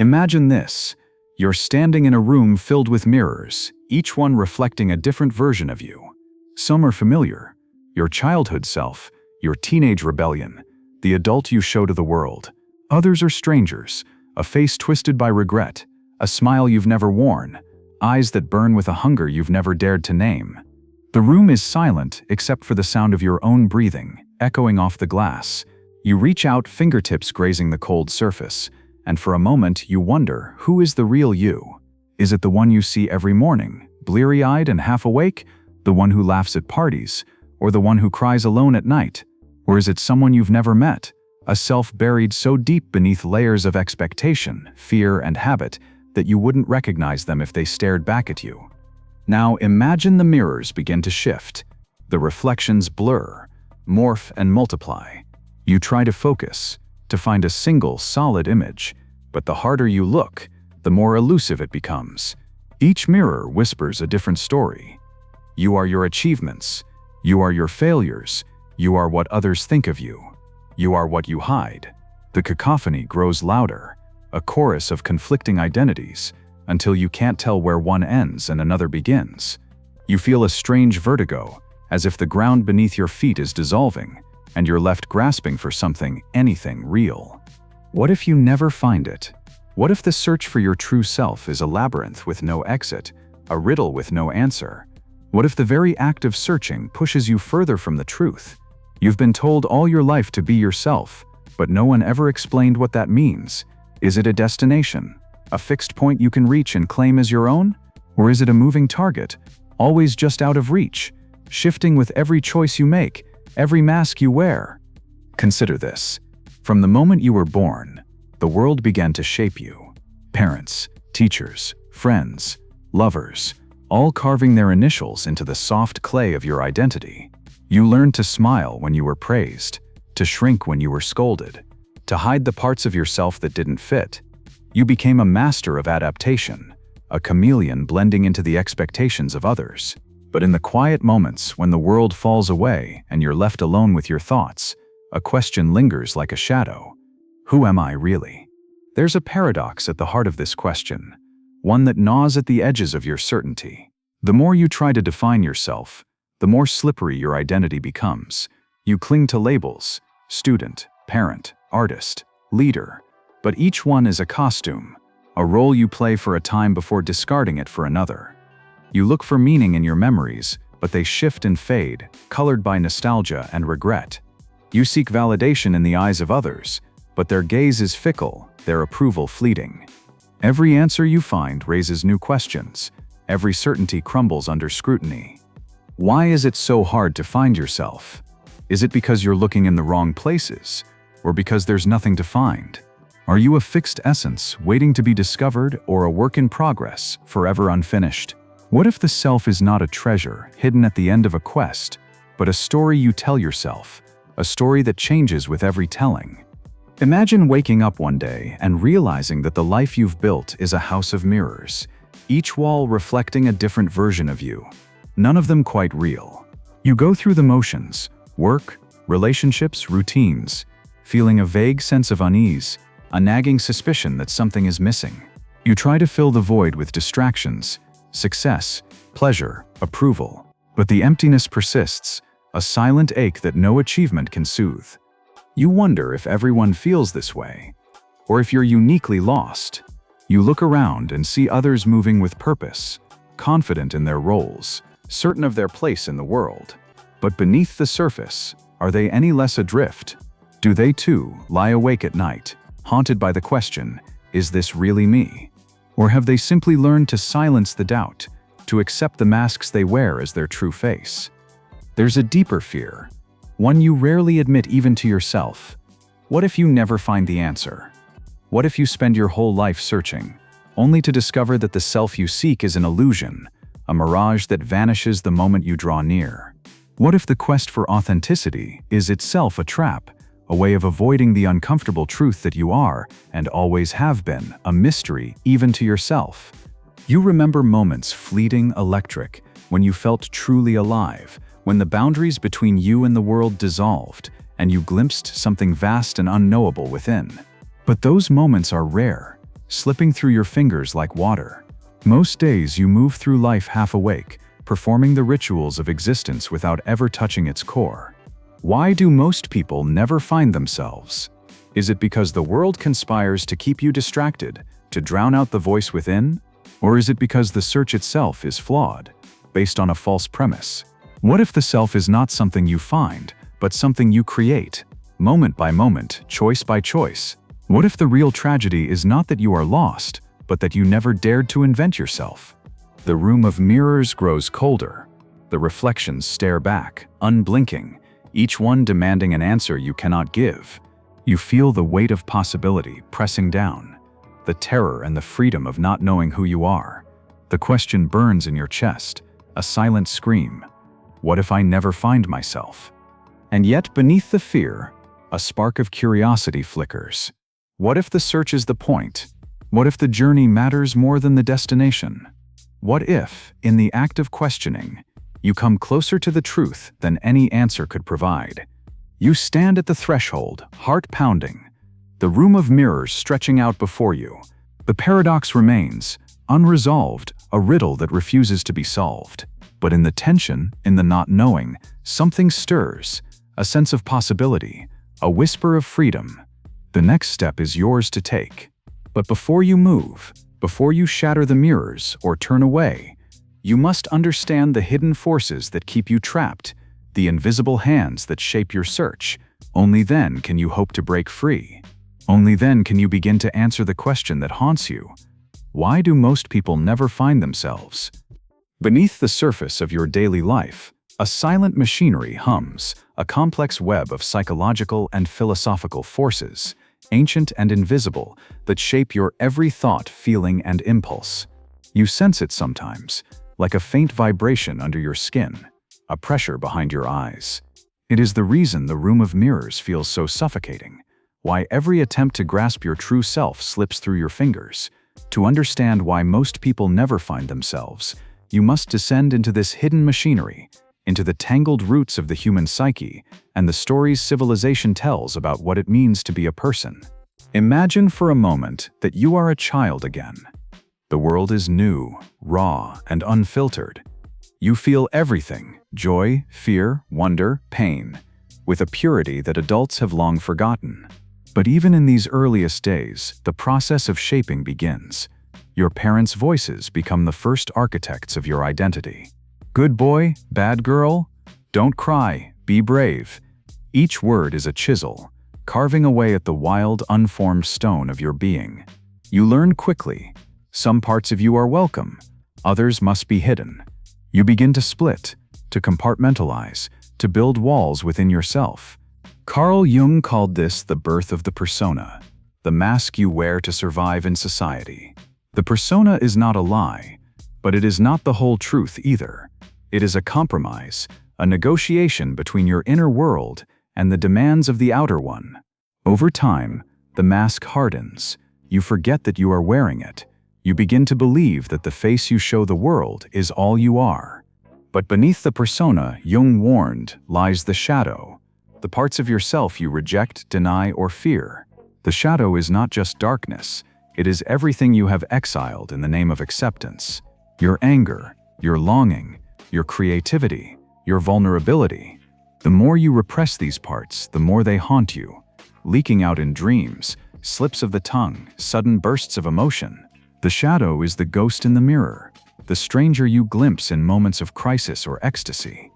Imagine this. You're standing in a room filled with mirrors, each one reflecting a different version of you. Some are familiar, your childhood self, your teenage rebellion, the adult you show to the world. Others are strangers, a face twisted by regret, a smile you've never worn, eyes that burn with a hunger you've never dared to name. The room is silent except for the sound of your own breathing, echoing off the glass. You reach out, fingertips grazing the cold surface, and for a moment you wonder, who is the real you? Is it the one you see every morning, bleary-eyed and half awake? The one who laughs at parties? Or the one who cries alone at night? Or is it someone you've never met? A self buried so deep beneath layers of expectation, fear, and habit that you wouldn't recognize them if they stared back at you. Now imagine the mirrors begin to shift. The reflections blur, morph, and multiply. You try to focus, to find a single, solid image, but the harder you look, the more elusive it becomes. Each mirror whispers a different story. You are your achievements. You are your failures. You are what others think of you. You are what you hide. The cacophony grows louder, a chorus of conflicting identities, until you can't tell where one ends and another begins. You feel a strange vertigo, as if the ground beneath your feet is dissolving, and you're left grasping for something, anything real. What if you never find it? What if the search for your true self is a labyrinth with no exit, a riddle with no answer? What if the very act of searching pushes you further from the truth? You've been told all your life to be yourself, but no one ever explained what that means. Is it a destination, a fixed point you can reach and claim as your own? Or is it a moving target, always just out of reach, shifting with every choice you make, every mask you wear? Consider this. From the moment you were born, the world began to shape you. Parents, teachers, friends, lovers, all carving their initials into the soft clay of your identity. You learned to smile when you were praised, to shrink when you were scolded, to hide the parts of yourself that didn't fit. You became a master of adaptation, a chameleon blending into the expectations of others. But in the quiet moments when the world falls away and you're left alone with your thoughts, a question lingers like a shadow. Who am I really? There's a paradox at the heart of this question, one that gnaws at the edges of your certainty. The more you try to define yourself, the more slippery your identity becomes. You cling to labels: student, parent, artist, leader. But each one is a costume, a role you play for a time before discarding it for another. You look for meaning in your memories, but they shift and fade, colored by nostalgia and regret. You seek validation in the eyes of others, but their gaze is fickle, their approval fleeting. Every answer you find raises new questions. Every certainty crumbles under scrutiny. Why is it so hard to find yourself? Is it because you're looking in the wrong places, or because there's nothing to find? Are you a fixed essence waiting to be discovered, or a work in progress, forever unfinished? What if the self is not a treasure hidden at the end of a quest, but a story you tell yourself, a story that changes with every telling? Imagine waking up one day and realizing that the life you've built is a house of mirrors, each wall reflecting a different version of you, none of them quite real. You go through the motions: work, relationships, routines, feeling a vague sense of unease, a nagging suspicion that something is missing. You try to fill the void with distractions, success, pleasure, approval, but the emptiness persists, a silent ache that no achievement can soothe. You wonder if everyone feels this way, or if you're uniquely lost. You look around and see others moving with purpose, confident in their roles, certain of their place in the world. But beneath the surface, are they any less adrift? Do they too lie awake at night, haunted by the question, is this really me? Or have they simply learned to silence the doubt, to accept the masks they wear as their true face? There's a deeper fear, one you rarely admit even to yourself. What if you never find the answer? What if you spend your whole life searching, only to discover that the self you seek is an illusion, a mirage that vanishes the moment you draw near? What if the quest for authenticity is itself a trap, a way of avoiding the uncomfortable truth that you are, and always have been, a mystery even to yourself? You remember moments fleeting, electric, when you felt truly alive, when the boundaries between you and the world dissolved, and you glimpsed something vast and unknowable within. But those moments are rare, slipping through your fingers like water. Most days you move through life half awake, performing the rituals of existence without ever touching its core. Why do most people never find themselves? Is it because the world conspires to keep you distracted, to drown out the voice within? Or is it because the search itself is flawed, based on a false premise? What if the self is not something you find, but something you create, moment by moment, choice by choice? What if the real tragedy is not that you are lost, but that you never dared to invent yourself? The room of mirrors grows colder. The reflections stare back, unblinking, each one demanding an answer you cannot give. You feel the weight of possibility pressing down, the terror and the freedom of not knowing who you are. The question burns in your chest, a silent scream. What if I never find myself? And yet beneath the fear, a spark of curiosity flickers. What if the search is the point? What if the journey matters more than the destination? What if, in the act of questioning, you come closer to the truth than any answer could provide? You stand at the threshold, heart pounding, the room of mirrors stretching out before you. The paradox remains, unresolved, a riddle that refuses to be solved. But in the tension, in the not knowing, something stirs, a sense of possibility, a whisper of freedom. The next step is yours to take. But before you move, before you shatter the mirrors or turn away, you must understand the hidden forces that keep you trapped, the invisible hands that shape your search. Only then can you hope to break free. Only then can you begin to answer the question that haunts you. Why do most people never find themselves? Beneath the surface of your daily life, a silent machinery hums, a complex web of psychological and philosophical forces, ancient and invisible, that shape your every thought, feeling, and impulse. You sense it sometimes, like a faint vibration under your skin, a pressure behind your eyes. It is the reason the room of mirrors feels so suffocating, why every attempt to grasp your true self slips through your fingers. To understand why most people never find themselves, you must descend into this hidden machinery, into the tangled roots of the human psyche and the stories civilization tells about what it means to be a person. Imagine for a moment that you are a child again. The world is new, raw, and unfiltered. You feel everything: joy, fear, wonder, pain, with a purity that adults have long forgotten. But even in these earliest days, the process of shaping begins. Your parents' voices become the first architects of your identity. Good boy, bad girl, don't cry, be brave. Each word is a chisel, carving away at the wild, unformed stone of your being. You learn quickly. Some parts of you are welcome, others must be hidden. You begin to split, to compartmentalize, to build walls within yourself. Carl Jung called this the birth of the persona, the mask you wear to survive in society. The persona is not a lie, but it is not the whole truth either. It is a compromise, a negotiation between your inner world and the demands of the outer one. Over time, the mask hardens. You forget that you are wearing it. You begin to believe that the face you show the world is all you are. But beneath the persona, Jung warned, lies the shadow, the parts of yourself you reject, deny, or fear. The shadow is not just darkness. It is everything you have exiled in the name of acceptance. Your anger, your longing, your creativity, your vulnerability. The more you repress these parts, the more they haunt you, leaking out in dreams, slips of the tongue, sudden bursts of emotion. The shadow is the ghost in the mirror, the stranger you glimpse in moments of crisis or ecstasy.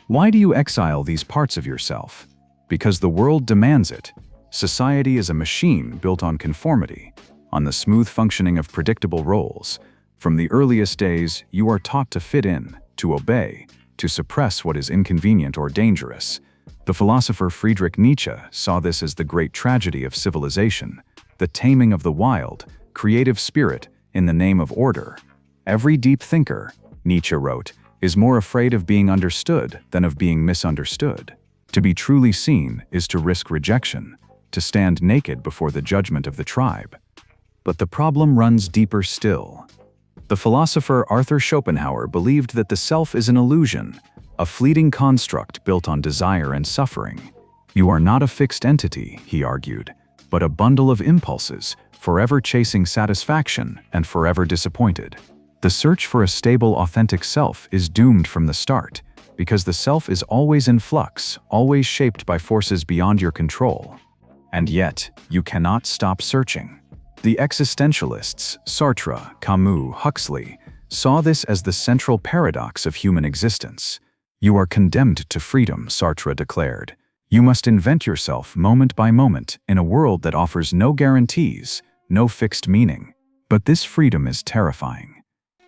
Why do you exile these parts of yourself? Because the world demands it. Society is a machine built on conformity, on the smooth functioning of predictable roles. From the earliest days, you are taught to fit in, to obey, to suppress what is inconvenient or dangerous. The philosopher Friedrich Nietzsche saw this as the great tragedy of civilization, the taming of the wild, creative spirit in the name of order. Every deep thinker, Nietzsche wrote, is more afraid of being understood than of being misunderstood. To be truly seen is to risk rejection, to stand naked before the judgment of the tribe. But the problem runs deeper still. The philosopher Arthur Schopenhauer believed that the self is an illusion, a fleeting construct built on desire and suffering. You are not a fixed entity, he argued, but a bundle of impulses, forever chasing satisfaction and forever disappointed. The search for a stable, authentic self is doomed from the start, because the self is always in flux, always shaped by forces beyond your control. And yet, you cannot stop searching. The existentialists, Sartre, Camus, Huxley, saw this as the central paradox of human existence. "You are condemned to freedom," Sartre declared. "You must invent yourself moment by moment in a world that offers no guarantees, no fixed meaning." But this freedom is terrifying.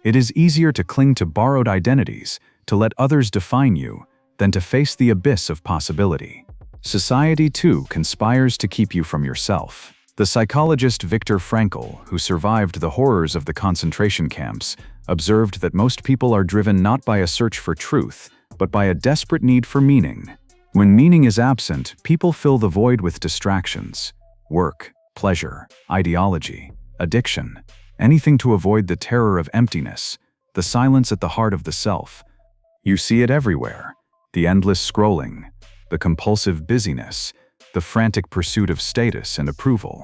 It is easier to cling to borrowed identities, to let others define you, than to face the abyss of possibility. Society, too, conspires to keep you from yourself. The psychologist Viktor Frankl, who survived the horrors of the concentration camps, observed that most people are driven not by a search for truth, but by a desperate need for meaning. When meaning is absent, people fill the void with distractions: work, pleasure, ideology, addiction, anything to avoid the terror of emptiness, the silence at the heart of the self. You see it everywhere: the endless scrolling, the compulsive busyness, the frantic pursuit of status and approval.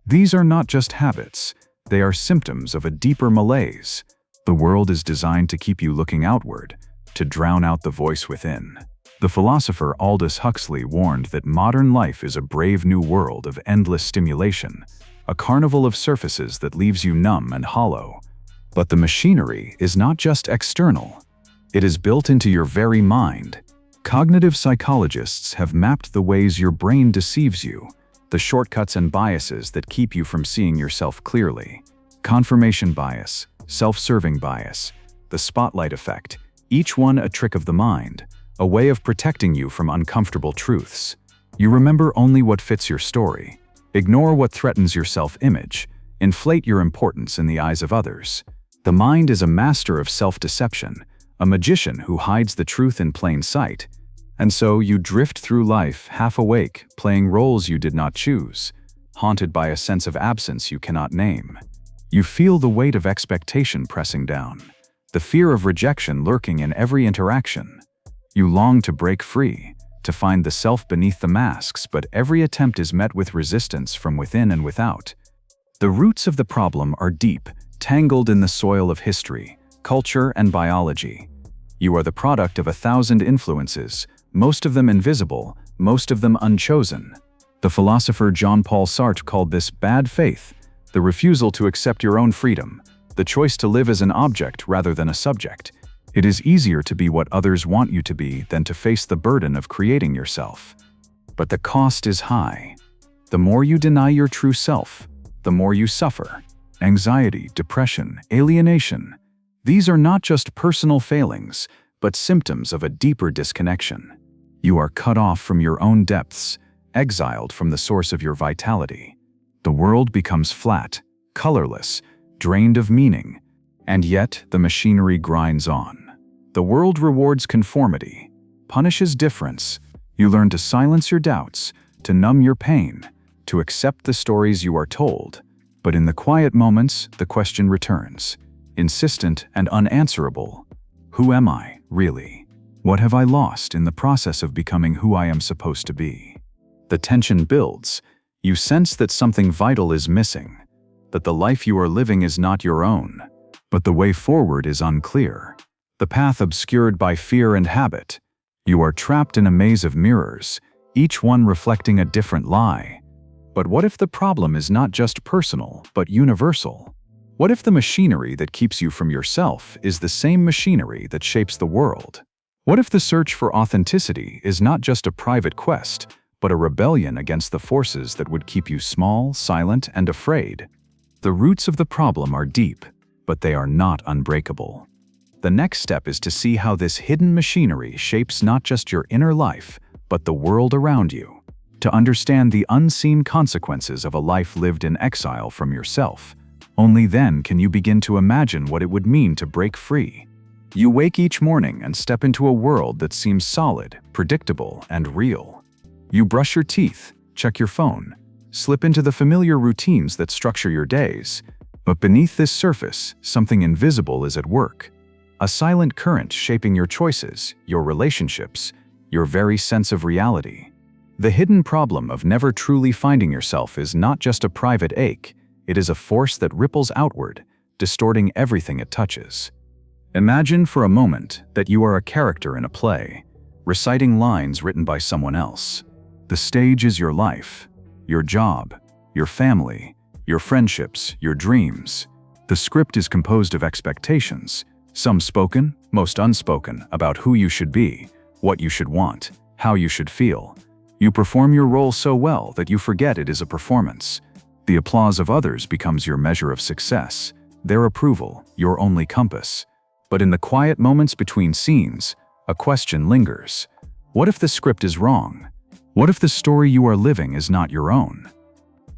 These are not just habits, they are symptoms of a deeper malaise. The world is designed to keep you looking outward, to drown out the voice within. The philosopher Aldous Huxley warned that modern life is a brave new world of endless stimulation, a carnival of surfaces that leaves you numb and hollow. But the machinery is not just external. It is built into your very mind. Cognitive psychologists have mapped the ways your brain deceives you, the shortcuts and biases that keep you from seeing yourself clearly. Confirmation bias, self-serving bias, the spotlight effect, each one a trick of the mind, a way of protecting you from uncomfortable truths. You remember only what fits your story. Ignore what threatens your self-image. Inflate your importance in the eyes of others. The mind is a master of self-deception, a magician who hides the truth in plain sight. And so you drift through life half awake, playing roles you did not choose, haunted by a sense of absence you cannot name. You feel the weight of expectation pressing down, the fear of rejection lurking in every interaction. You long to break free, to find the self beneath the masks, but every attempt is met with resistance from within and without. The roots of the problem are deep, tangled in the soil of history, culture, and biology. You are the product of 1,000 influences, most of them invisible, most of them unchosen. The philosopher Jean-Paul Sartre called this bad faith, the refusal to accept your own freedom, the choice to live as an object rather than a subject. It is easier to be what others want you to be than to face the burden of creating yourself. But the cost is high. The more you deny your true self, the more you suffer. Anxiety, depression, alienation. These are not just personal failings, but symptoms of a deeper disconnection. You are cut off from your own depths, exiled from the source of your vitality. The world becomes flat, colorless, drained of meaning, and yet the machinery grinds on. The world rewards conformity, punishes difference. You learn to silence your doubts, to numb your pain, to accept the stories you are told. But in the quiet moments, the question returns, insistent and unanswerable. Who am I, really? What have I lost in the process of becoming who I am supposed to be? The tension builds. You sense that something vital is missing, that the life you are living is not your own. But the way forward is unclear, the path obscured by fear and habit. You are trapped in a maze of mirrors, each one reflecting a different lie. But what if the problem is not just personal, but universal? What if the machinery that keeps you from yourself is the same machinery that shapes the world? What if the search for authenticity is not just a private quest, but a rebellion against the forces that would keep you small, silent, and afraid? The roots of the problem are deep, but they are not unbreakable. The next step is to see how this hidden machinery shapes not just your inner life, but the world around you. To understand the unseen consequences of a life lived in exile from yourself. Only then can you begin to imagine what it would mean to break free. You wake each morning and step into a world that seems solid, predictable, and real. You brush your teeth, check your phone, slip into the familiar routines that structure your days. But beneath this surface, something invisible is at work. A silent current shaping your choices, your relationships, your very sense of reality. The hidden problem of never truly finding yourself is not just a private ache, It is a force that ripples outward, distorting everything it touches. Imagine for a moment that you are a character in a play, reciting lines written by someone else. The stage is your life, your job, your family, your friendships, your dreams. The script is composed of expectations, some spoken, most unspoken, about who you should be, what you should want, how you should feel. You perform your role so well that you forget it is a performance. The applause of others becomes your measure of success, their approval, your only compass. But in the quiet moments between scenes, a question lingers. What if the script is wrong? What if the story you are living is not your own?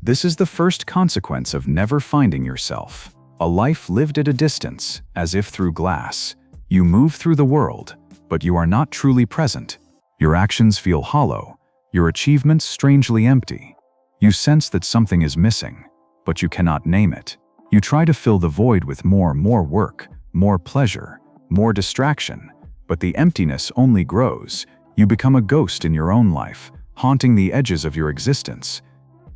This is the first consequence of never finding yourself. A life lived at a distance, as if through glass. You move through the world, but you are not truly present. Your actions feel hollow, your achievements strangely empty. You sense that something is missing, but you cannot name it. You try to fill the void with more work, more pleasure, more distraction, but the emptiness only grows. You become a ghost in your own life, haunting the edges of your existence.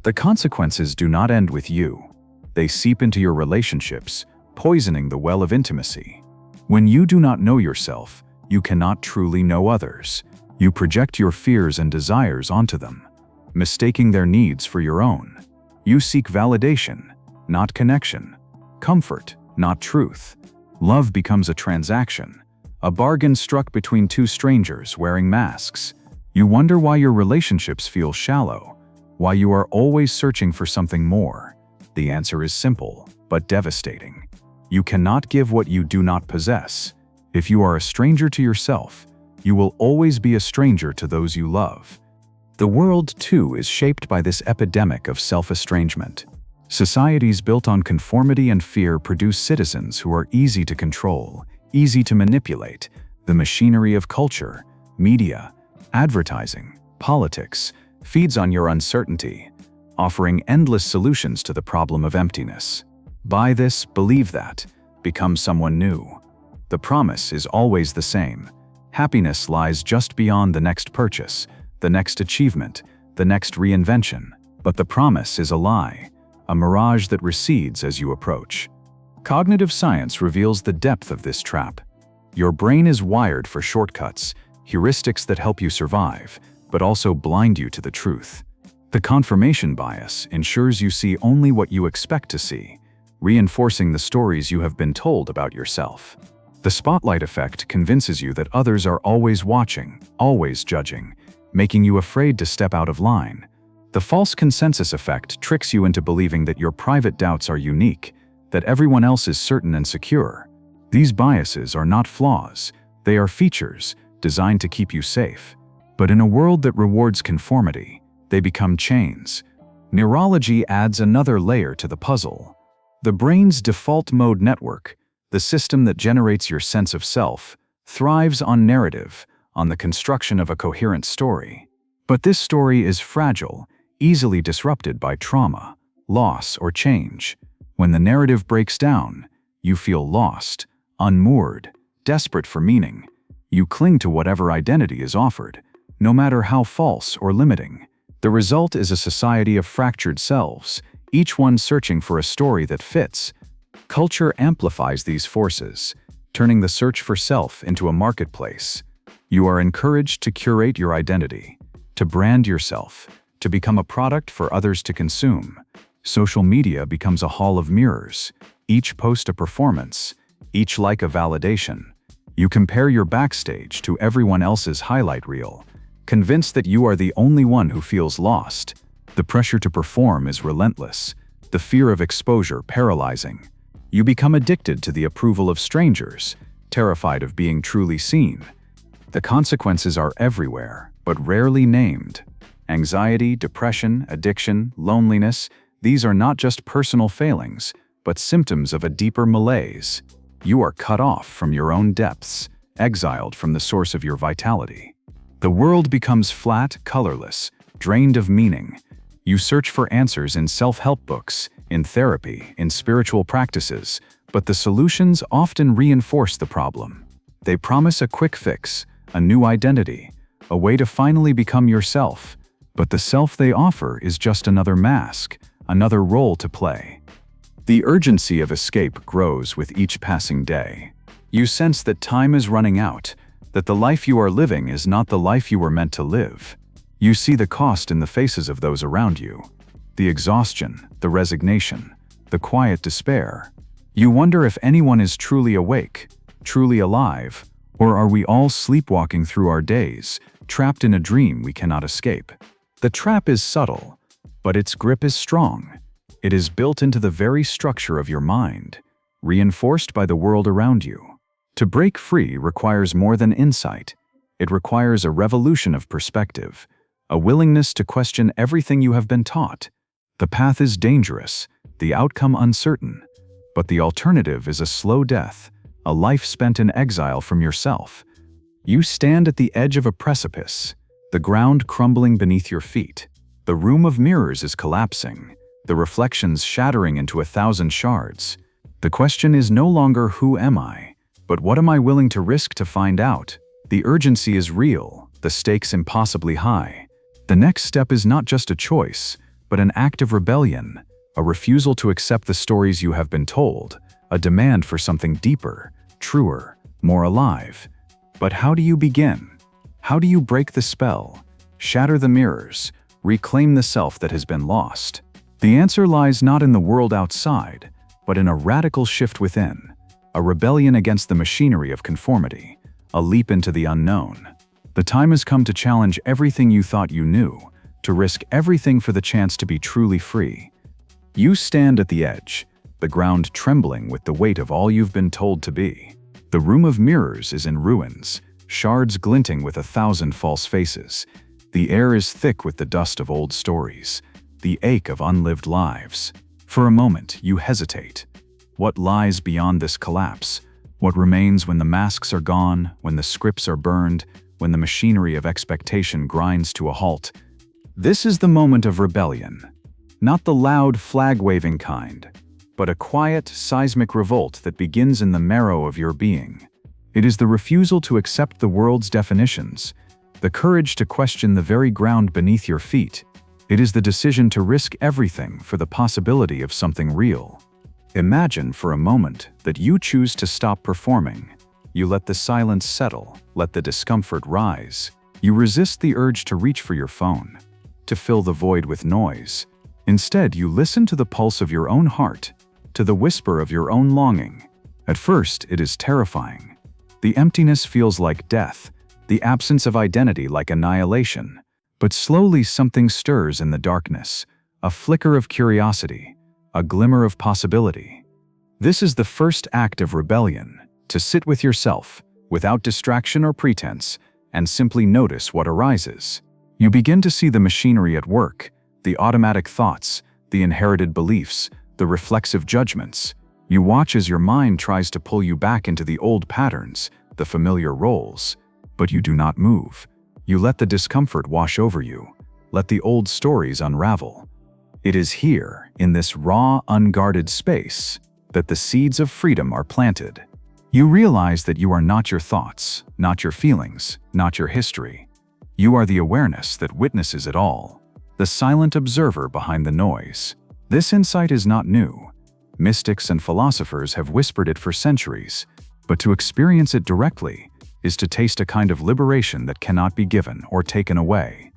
The consequences do not end with you. They seep into your relationships, poisoning the well of intimacy. When you do not know yourself, you cannot truly know others. You project your fears and desires onto them, mistaking their needs for your own. You seek validation, not connection, comfort, not truth. Love becomes a transaction, a bargain struck between two strangers wearing masks. You wonder why your relationships feel shallow, why you are always searching for something more. The answer is simple, but devastating. You cannot give what you do not possess. If you are a stranger to yourself, you will always be a stranger to those you love. The world, too, is shaped by this epidemic of self-estrangement. Societies built on conformity and fear produce citizens who are easy to control, easy to manipulate. The machinery of culture, media, advertising, politics feeds on your uncertainty, offering endless solutions to the problem of emptiness. Buy this, believe that, become someone new. The promise is always the same. Happiness lies just beyond the next purchase, the next achievement, the next reinvention. But the promise is a lie, a mirage that recedes as you approach. Cognitive science reveals the depth of this trap. Your brain is wired for shortcuts, heuristics that help you survive, but also blind you to the truth. The confirmation bias ensures you see only what you expect to see, reinforcing the stories you have been told about yourself. The spotlight effect convinces you that others are always watching, always judging, making you afraid to step out of line. The false consensus effect tricks you into believing that your private doubts are unique, that everyone else is certain and secure. These biases are not flaws, they are features designed to keep you safe. But in a world that rewards conformity, they become chains. Neurology adds another layer to the puzzle. The brain's default mode network, the system that generates your sense of self, thrives on narrative, on the construction of a coherent story. But this story is fragile, easily disrupted by trauma, loss, or change. When the narrative breaks down, you feel lost, unmoored, desperate for meaning. You cling to whatever identity is offered, no matter how false or limiting. The result is a society of fractured selves, each one searching for a story that fits. Culture amplifies these forces, turning the search for self into a marketplace. You are encouraged to curate your identity, to brand yourself, to become a product for others to consume. Social media becomes a hall of mirrors, each post a performance, each like a validation. You compare your backstage to everyone else's highlight reel, convinced that you are the only one who feels lost. The pressure to perform is relentless, the fear of exposure paralyzing. You become addicted to the approval of strangers, terrified of being truly seen. The consequences are everywhere, but rarely named. Anxiety, depression, addiction, loneliness, these are not just personal failings, but symptoms of a deeper malaise. You are cut off from your own depths, exiled from the source of your vitality. The world becomes flat, colorless, drained of meaning. You search for answers in self-help books, in therapy, in spiritual practices, but the solutions often reinforce the problem. They promise a quick fix, a new identity, a way to finally become yourself. But the self they offer is just another mask, another role to play. The urgency of escape grows with each passing day. You sense that time is running out, that the life you are living is not the life you were meant to live. You see the cost in the faces of those around you. The exhaustion, the resignation, the quiet despair. You wonder if anyone is truly awake, truly alive, or are we all sleepwalking through our days, trapped in a dream we cannot escape? The trap is subtle, but its grip is strong. It is built into the very structure of your mind, reinforced by the world around you. To break free requires more than insight. It requires a revolution of perspective, a willingness to question everything you have been taught. The path is dangerous, the outcome uncertain, but the alternative is a slow death, a life spent in exile from yourself. You stand at the edge of a precipice, the ground crumbling beneath your feet. The room of mirrors is collapsing, the reflections shattering into 1,000 shards. The question is no longer who am I, but what am I willing to risk to find out? The urgency is real, the stakes impossibly high. The next step is not just a choice, but an act of rebellion, a refusal to accept the stories you have been told, a demand for something deeper, truer, more alive. But how do you begin? How do you break the spell, shatter the mirrors, reclaim the self that has been lost? The answer lies not in the world outside, but in a radical shift within, a rebellion against the machinery of conformity, a leap into the unknown. The time has come to challenge everything you thought you knew, to risk everything for the chance to be truly free. You stand at the edge, the ground trembling with the weight of all you've been told to be. The room of mirrors is in ruins, shards glinting with 1,000 false faces. The air is thick with the dust of old stories, the ache of unlived lives. For a moment, you hesitate. What lies beyond this collapse? What remains when the masks are gone, when the scripts are burned, when the machinery of expectation grinds to a halt? This is the moment of rebellion. Not the loud, flag-waving kind, but a quiet, seismic revolt that begins in the marrow of your being. It is the refusal to accept the world's definitions, the courage to question the very ground beneath your feet. It is the decision to risk everything for the possibility of something real. Imagine for a moment that you choose to stop performing. You let the silence settle, let the discomfort rise. You resist the urge to reach for your phone, to fill the void with noise. Instead, you listen to the pulse of your own heart, to the whisper of your own longing. At first, it is terrifying. The emptiness feels like death, the absence of identity like annihilation. But slowly something stirs in the darkness, a flicker of curiosity, a glimmer of possibility. This is the first act of rebellion, to sit with yourself, without distraction or pretense, and simply notice what arises. You begin to see the machinery at work, the automatic thoughts, the inherited beliefs, the reflexive judgments. You watch as your mind tries to pull you back into the old patterns, the familiar roles, but you do not move. You let the discomfort wash over you, let the old stories unravel. It is here, in this raw, unguarded space, that the seeds of freedom are planted. You realize that you are not your thoughts, not your feelings, not your history. You are the awareness that witnesses it all, the silent observer behind the noise. This insight is not new. Mystics and philosophers have whispered it for centuries, but to experience it directly is to taste a kind of liberation that cannot be given or taken away.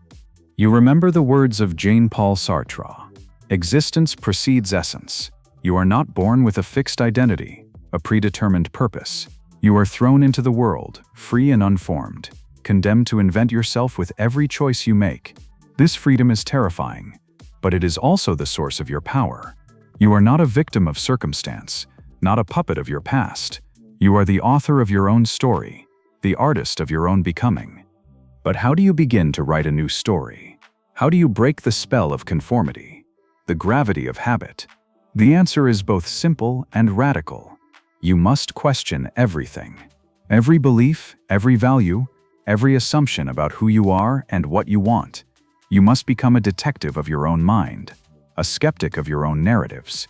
You remember the words of Jean-Paul Sartre. Existence precedes essence. You are not born with a fixed identity, a predetermined purpose. You are thrown into the world, free and unformed, condemned to invent yourself with every choice you make. This freedom is terrifying, but it is also the source of your power. You are not a victim of circumstance, not a puppet of your past. You are the author of your own story, the artist of your own becoming. But how do you begin to write a new story? How do you break the spell of conformity, the gravity of habit? The answer is both simple and radical. You must question everything. Every belief, every value, every assumption about who you are and what you want. You must become a detective of your own mind, a skeptic of your own narratives.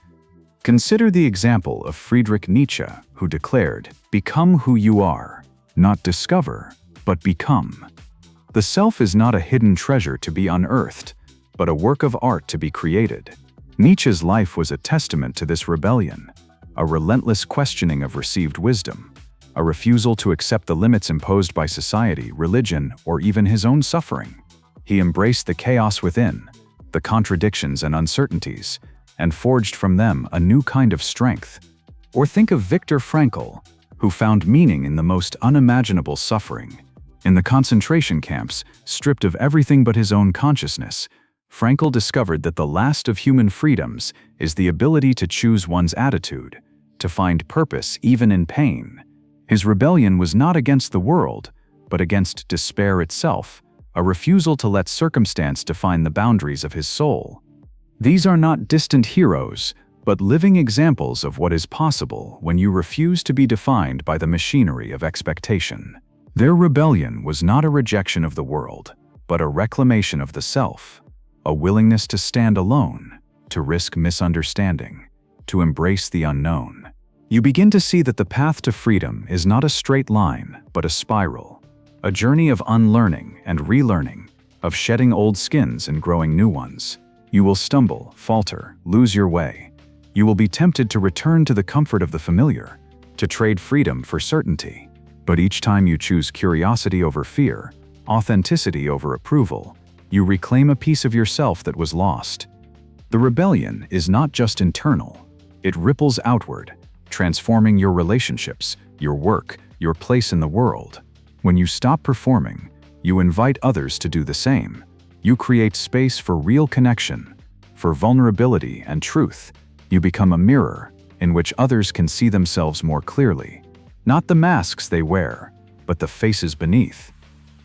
Consider the example of Friedrich Nietzsche, who declared, "Become who you are, not discover, but become." The self is not a hidden treasure to be unearthed, but a work of art to be created. Nietzsche's life was a testament to this rebellion, a relentless questioning of received wisdom, a refusal to accept the limits imposed by society, religion, or even his own suffering. He embraced the chaos within, the contradictions and uncertainties, and forged from them a new kind of strength. Or think of Viktor Frankl, who found meaning in the most unimaginable suffering. In the concentration camps, stripped of everything but his own consciousness, Frankl discovered that the last of human freedoms is the ability to choose one's attitude, to find purpose even in pain. His rebellion was not against the world, but against despair itself, a refusal to let circumstance define the boundaries of his soul. These are not distant heroes, but living examples of what is possible when you refuse to be defined by the machinery of expectation. Their rebellion was not a rejection of the world, but a reclamation of the self, a willingness to stand alone, to risk misunderstanding, to embrace the unknown. You begin to see that the path to freedom is not a straight line, but a spiral, a journey of unlearning and relearning, of shedding old skins and growing new ones. You will stumble, falter, lose your way. You will be tempted to return to the comfort of the familiar, to trade freedom for certainty. But each time you choose curiosity over fear, authenticity over approval, you reclaim a piece of yourself that was lost. The rebellion is not just internal, it ripples outward, transforming your relationships, your work, your place in the world. When you stop performing, you invite others to do the same. You create space for real connection, for vulnerability and truth. You become a mirror in which others can see themselves more clearly. Not the masks they wear, but the faces beneath.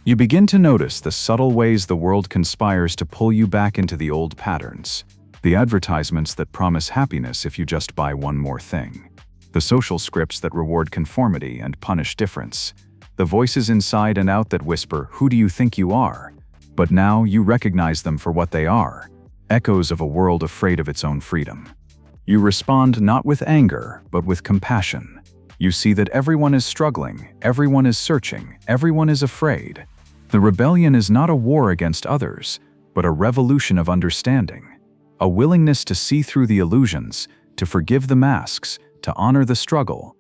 You begin to notice the subtle ways the world conspires to pull you back into the old patterns. The advertisements that promise happiness if you just buy one more thing. The social scripts that reward conformity and punish difference. The voices inside and out that whisper, "Who do you think you are?" But now you recognize them for what they are, echoes of a world afraid of its own freedom. You respond not with anger, but with compassion. You see that everyone is struggling, everyone is searching, everyone is afraid. The rebellion is not a war against others, but a revolution of understanding. A willingness to see through the illusions, to forgive the masks, to honor the struggle.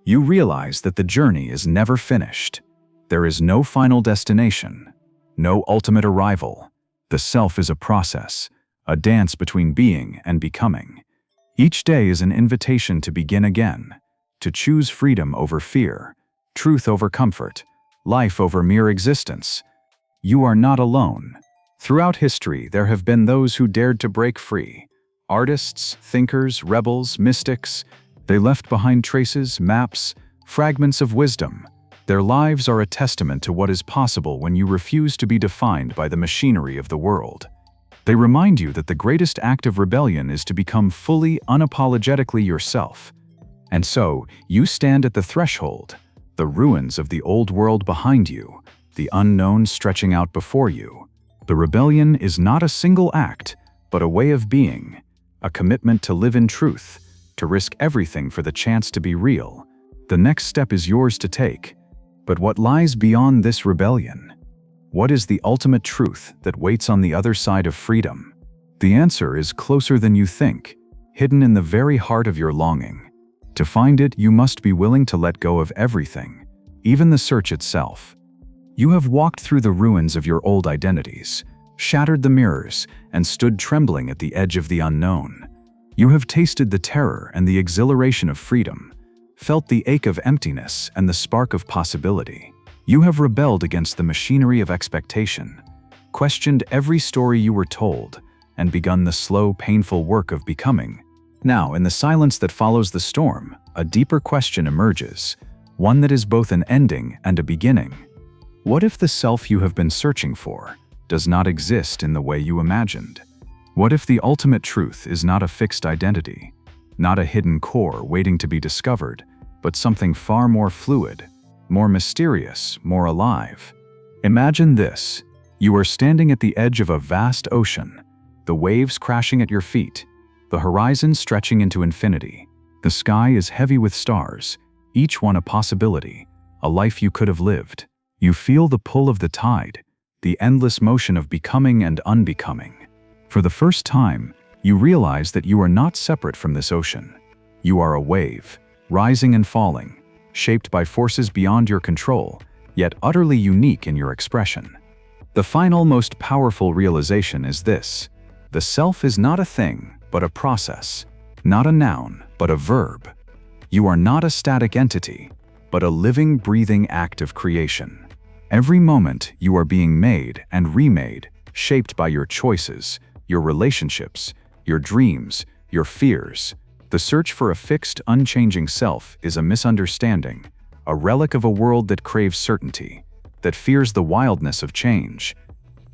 You realize that the journey is never finished. There is no final destination, no ultimate arrival. The self is a process, a dance between being and becoming. Each day is an invitation to begin again, to choose freedom over fear, truth over comfort, life over mere existence. You are not alone. Throughout history, there have been those who dared to break free. Artists, thinkers, rebels, mystics. They left behind traces, maps, fragments of wisdom. Their lives are a testament to what is possible when you refuse to be defined by the machinery of the world. They remind you that the greatest act of rebellion is to become fully, unapologetically yourself. And so, you stand at the threshold, the ruins of the old world behind you, the unknown stretching out before you. The rebellion is not a single act, but a way of being, a commitment to live in truth, to risk everything for the chance to be real. The next step is yours to take. But what lies beyond this rebellion? What is the ultimate truth that waits on the other side of freedom? The answer is closer than you think, hidden in the very heart of your longing. To find it, you must be willing to let go of everything, even the search itself. You have walked through the ruins of your old identities, shattered the mirrors, and stood trembling at the edge of the unknown. You have tasted the terror and the exhilaration of freedom, felt the ache of emptiness and the spark of possibility. You have rebelled against the machinery of expectation, questioned every story you were told, and begun the slow, painful work of becoming. Now, in the silence that follows the storm, a deeper question emerges, one that is both an ending and a beginning. What if the self you have been searching for does not exist in the way you imagined? What if the ultimate truth is not a fixed identity, not a hidden core waiting to be discovered, but something far more fluid, more mysterious, more alive? Imagine this. You are standing at the edge of a vast ocean, the waves crashing at your feet, the horizon stretching into infinity. The sky is heavy with stars, each one a possibility, a life you could have lived. You feel the pull of the tide, the endless motion of becoming and unbecoming. For the first time, You realize that you are not separate from this ocean. You are a wave, rising and falling, shaped by forces beyond your control, yet utterly unique in your expression. The final, most powerful realization is this: the self is not a thing, but a process, not a noun, but a verb. You are not a static entity, but a living, breathing act of creation. Every moment you are being made and remade, shaped by your choices, your relationships, your dreams, your fears. The search for a fixed, unchanging self is a misunderstanding, a relic of a world that craves certainty, that fears the wildness of change.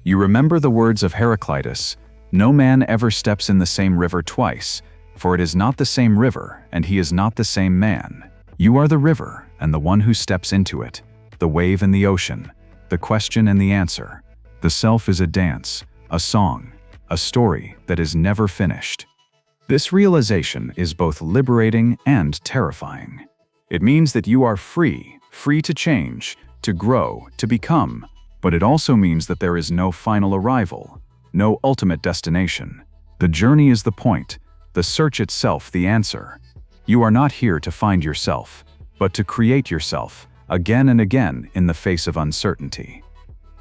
You remember the words of Heraclitus: "No man ever steps in the same river twice, for it is not the same river, and he is not the same man." You are the river and the one who steps into it, the wave and the ocean, the question and the answer. The self is a dance, a song, a story that is never finished. This realization is both liberating and terrifying. It means that you are free to change, to grow, to become, but it also means that there is no final arrival, no ultimate destination. The journey is the point, the search itself the answer. You are not here to find yourself, but to create yourself, again and again in the face of uncertainty.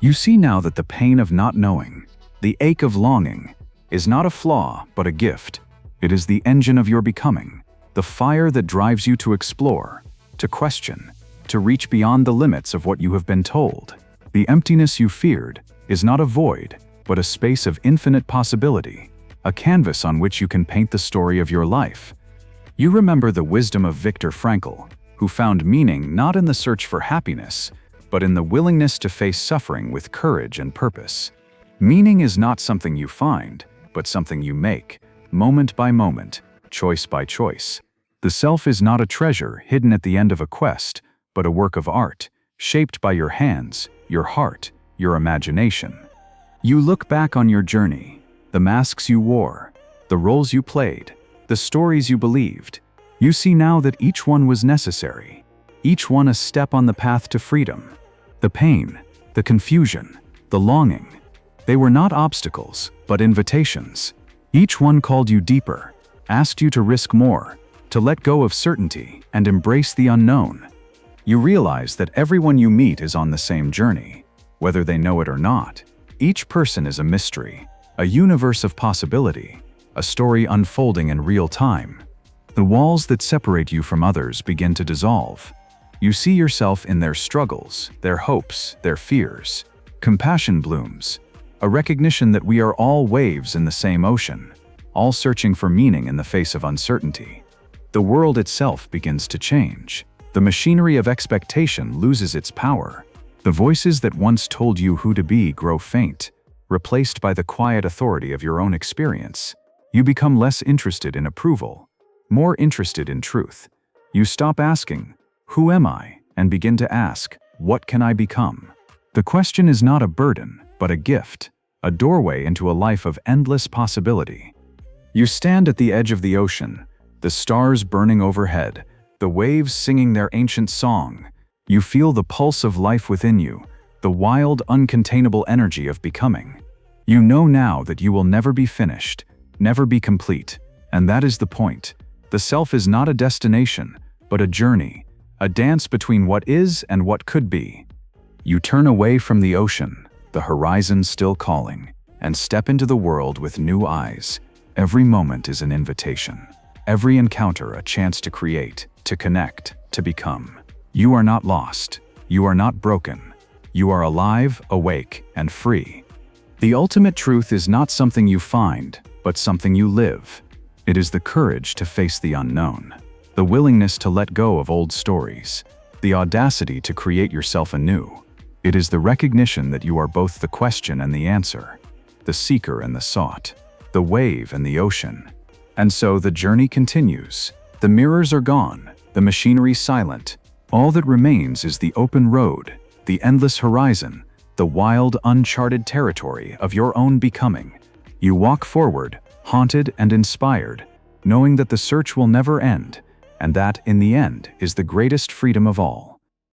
You see now that the pain of not knowing, the ache of longing, is not a flaw but a gift. It is the engine of your becoming, the fire that drives you to explore, to question, to reach beyond the limits of what you have been told. The emptiness you feared is not a void, but a space of infinite possibility, a canvas on which you can paint the story of your life. You remember the wisdom of Viktor Frankl, who found meaning not in the search for happiness, but in the willingness to face suffering with courage and purpose. Meaning is not something you find, but something you make, moment by moment, choice by choice. The self is not a treasure hidden at the end of a quest, but a work of art, shaped by your hands, your heart, your imagination. You look back on your journey, the masks you wore, the roles you played, the stories you believed. You see now that each one was necessary, each one a step on the path to freedom. The pain, the confusion, the longing, they were not obstacles, but invitations. Each one called you deeper, asked you to risk more, to let go of certainty and embrace the unknown. You realize that everyone you meet is on the same journey, whether they know it or not. Each person is a mystery, a universe of possibility, a story unfolding in real time. The walls that separate you from others begin to dissolve. You see yourself in their struggles, their hopes, their fears. Compassion blooms, a recognition that we are all waves in the same ocean, all searching for meaning in the face of uncertainty. The world itself begins to change. The machinery of expectation loses its power. The voices that once told you who to be grow faint, replaced by the quiet authority of your own experience. You become less interested in approval, more interested in truth. You stop asking, "Who am I?" and begin to ask, "What can I become?" The question is not a burden, but a gift, a doorway into a life of endless possibility. You stand at the edge of the ocean, the stars burning overhead, the waves singing their ancient song. You feel the pulse of life within you, the wild, uncontainable energy of becoming. You know now that you will never be finished, never be complete, and that is the point. The self is not a destination, but a journey, a dance between what is and what could be. You turn away from the ocean, the horizon still calling, and step into the world with new eyes. Every moment is an invitation, every encounter a chance to create, to connect, to become. You are not lost, you are not broken, you are alive, awake, and free. The ultimate truth is not something you find, but something you live. It is the courage to face the unknown, the willingness to let go of old stories, the audacity to create yourself anew. It is the recognition that you are both the question and the answer, the seeker and the sought, the wave and the ocean. And so the journey continues. The mirrors are gone, the machinery silent. All that remains is the open road, the endless horizon, the wild, uncharted territory of your own becoming. You walk forward, haunted and inspired, knowing that the search will never end, and that, in the end, is the greatest freedom of all.